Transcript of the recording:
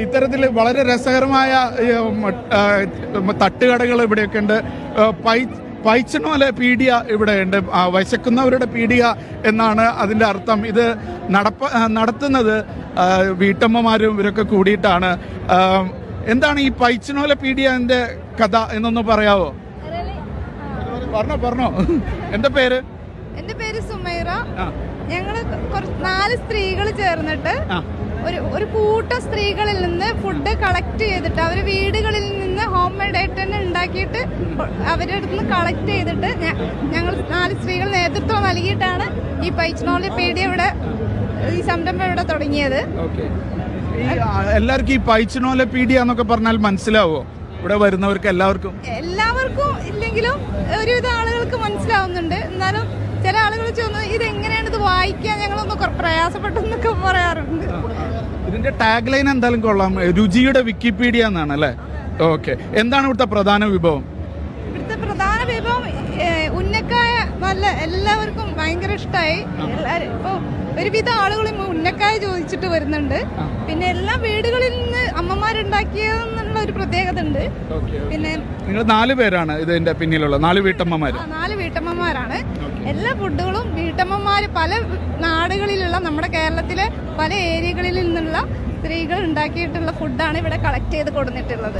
ഇത്തരത്തിൽ വളരെ രസകരമായ തട്ടുകടകൾ ഇവിടെയൊക്കെ ഉണ്ട്. പൈച്ചനോല പീഡിയ ഇവിടെ ഉണ്ട്. വിശക്കുന്നവരുടെ പീഡിയ എന്നാണ് അതിൻ്റെ അർത്ഥം. ഇത് നടത്തുന്നത് വീട്ടമ്മമാരും ഇവരൊക്കെ കൂടിയിട്ടാണ്. എന്താണ് ഈ പൈച്ചനോല പീഡിയന്റെ കഥ എന്നൊന്ന് പറയാവോ? പറഞ്ഞോ. എന്റെ പേര് സുമൈറ. ഞങ്ങള് 4 സ്ത്രീകൾ ചേർന്നിട്ട് ഒരു കൂട്ടം സ്ത്രീകളിൽ നിന്ന് ഫുഡ് കളക്ട് ചെയ്തിട്ട് അവര് വീടുകളിൽ നിന്ന് ഹോം മെയ്ഡ് ആയിട്ട് തന്നെ ഉണ്ടാക്കിയിട്ട് അവരുടെ അടുത്ത് നിന്ന് കളക്ട് ചെയ്തിട്ട് ഞങ്ങൾ 4 സ്ത്രീകൾ നേതൃത്വം നൽകിയിട്ടാണ് ഈ പൈച്ചനോല പീഡിയ ഇവിടെ ഈ സംരംഭം ഇവിടെ തുടങ്ങിയത്. എല്ലാവർക്കും ഈ പൈച്ചനോല പീഡിയ എന്നൊക്കെ പറഞ്ഞാൽ മനസ്സിലാവോ? ഇവിടെ വരുന്നവർക്ക് എല്ലാവർക്കും ഇല്ലെങ്കിലും ഒരുവിധ ആളുകൾക്ക് മനസ്സിലാവുന്നുണ്ട്. എന്നാലും ചില ആളുകൾ ചോദിച്ചു ഇതെങ്ങനെയാണ് ഇത് വായിക്കാൻ ഞങ്ങളൊന്ന് പ്രയാസപ്പെട്ടെന്നൊക്കെ പറയാറുണ്ട്. ഇതിന്റെ ടാഗ് ലൈൻ എന്തായാലും കൊള്ളാം, രുചിയുടെ വിക്കിപീഡിയ എന്നാണ് അല്ലേ? ഓക്കെ. എന്താണ് ഇവിടുത്തെ പ്രധാന വിഭവം? ഇവിടുത്തെ പ്രധാന വിഭവം ഉന്നക്കായ. നല്ല എല്ലാവർക്കും ഭയങ്കര ഇഷ്ടമായി. ഇപ്പൊ ഒരുവിധ ആളുകളും ഉന്നക്കായ ചോദിച്ചിട്ട് വരുന്നുണ്ട്. പിന്നെ എല്ലാ വീടുകളിൽ നിന്ന് അമ്മമാരുണ്ടാക്കിയെന്നുള്ള ഒരു പ്രത്യേകത ഉണ്ട്. പിന്നെ നിങ്ങൾ 4 പേരാണ് ഇതിന്റെ പിന്നിലുള്ള 4 വീട്ടമ്മമാര്? 4 വീട്ടമ്മമാരാണ്. എല്ലാ ഫുഡുകളും വീട്ടമ്മമാര് പല നാടുകളിലുള്ള നമ്മുടെ കേരളത്തിലെ പല ഏരിയകളിൽ നിന്നുള്ള സ്ത്രീകൾ ഉണ്ടാക്കിയിട്ടുള്ള ഫുഡാണ് ഇവിടെ കളക്ട് ചെയ്ത് കൊടുത്തിട്ടുള്ളത്.